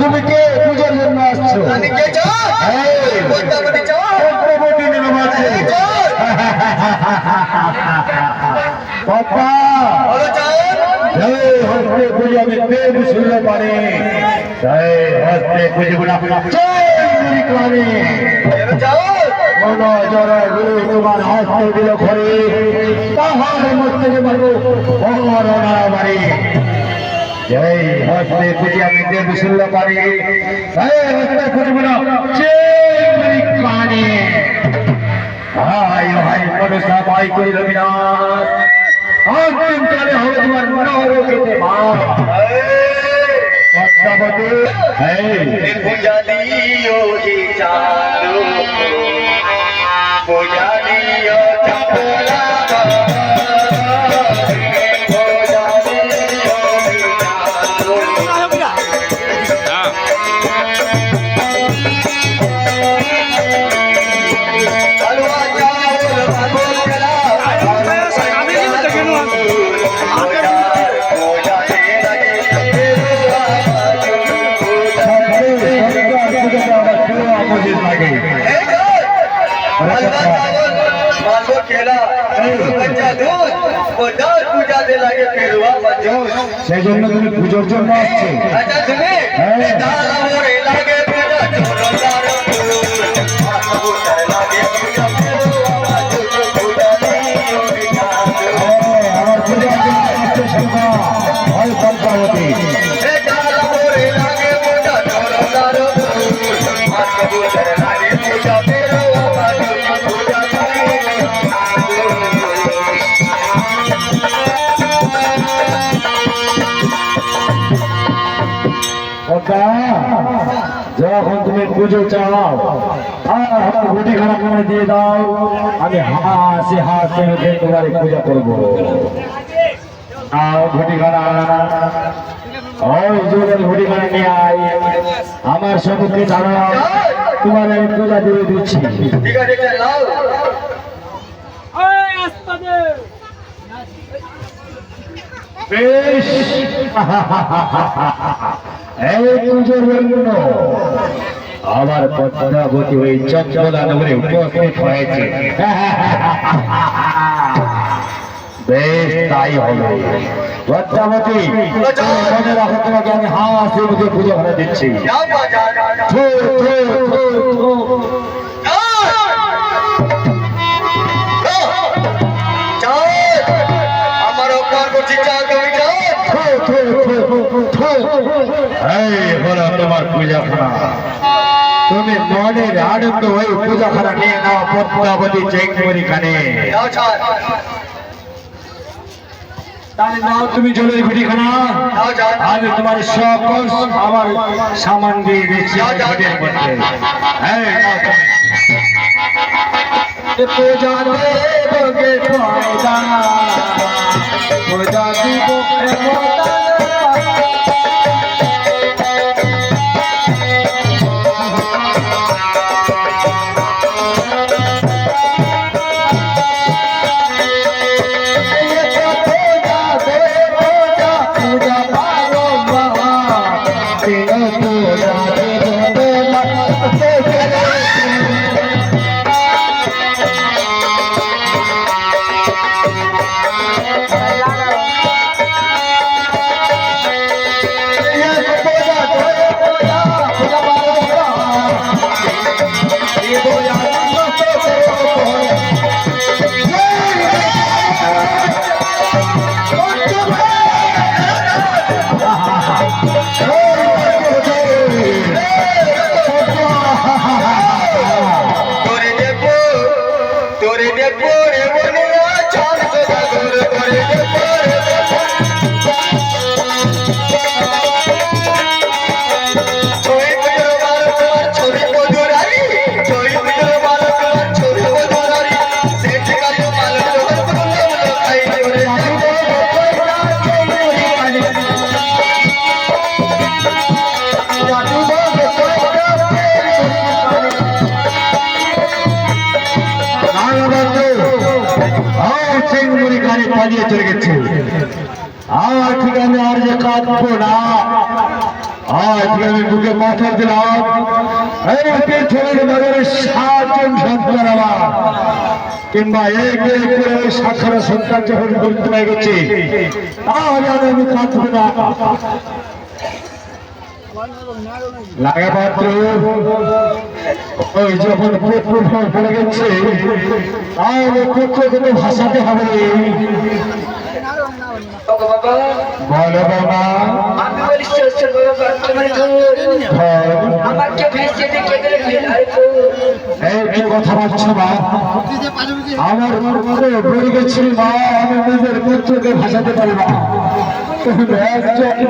তুমি কে পূজার জন্য আসছো? পূজা আমি শুনলে পারে হস্তে পুজো তোমার হস্তে দিল ঘরে তাহার মধ্যে বাড়ি জয় হস্তে পুজো আমি দেব শুনলে পারে হস্তে খুঁজব না ভাই ভাই মনসা ভাই কই রবিনাথ অন্তিম কালে হবে তোমার মনোহর খেতে মা পদ্মাবতী পূজা দিও হি চাঁদো পূজা দিও চাঁদলা পূজা দিও হি চাঁদো আলুয়া চাউল ভালো খেলা সেই জন্য তুমি পুজোর জন্য আসছে আমার পূজার জন্য আসছে হয় পদ্মাবতী যখন তুমি পুজো চাও আমার ঘুটি খারাপ করে দিয়ে দাও আমি হাসি হাসি তোমার পূজা করবো ঘুটি খানা ওই যুগের ঘুটি খানা নিয়ে আই আমার সম্মুখে দাঁড়াও তোমার আমি পূজা দিয়ে দিচ্ছি বেশ এই পুজোর জন্য আমার পদ্মাবতী ওই চঞ্চলা নগরে উপস্থিত হয়েছে বেশ তাই হবে পদ্মাবতী মনে রাখো তোমাকে আমি হাসি মুখে পুজো করে দিচ্ছি তোমার পূজা খানা তুমি মনের আনন্দ হয়ে পূজা খানা নিয়ে নাও পদ্মাবতী চেকমরি খানে তাহলে নাও তুমি জলের ঘুটি খানা আমি তোমার সকল আমার সামান দিয়ে দিচ্ছি ঘুটির মধ্যে পূজা দেবকে পূজা দিব চিংড়ি গাড়ি পালিয়ে চলে গেছে। আর ঠিক আমি আর যে কাঁদবো না, আজ আমি বুকে মাথা দিলাম, এই পৃথিবীর নগরের 7 জন সন্তান আমার, কিংবা এক এক করে ওই সাক্ষর সন্তান যখন গুরুত্ব হয়ে গেছে, তাহলে আমি কাঁদবো না। লাগা পাত্র ওই যখন পুত্র পড়ে গেছে, তাহলে পুত্রকে তো ভাসাতে হবে। ওগো বাবা, বলো বাবা, আমি বলি শ্বশুর বাবা, তোমার আমাকে ভেসে দিয়ে কেঁদে ফেলাই তো। এই কি কথা বলছো মা? আমার পুত্র পড়ে গেছিল মা, আমি নিজের পুত্রকে ভাসাতে পারি না।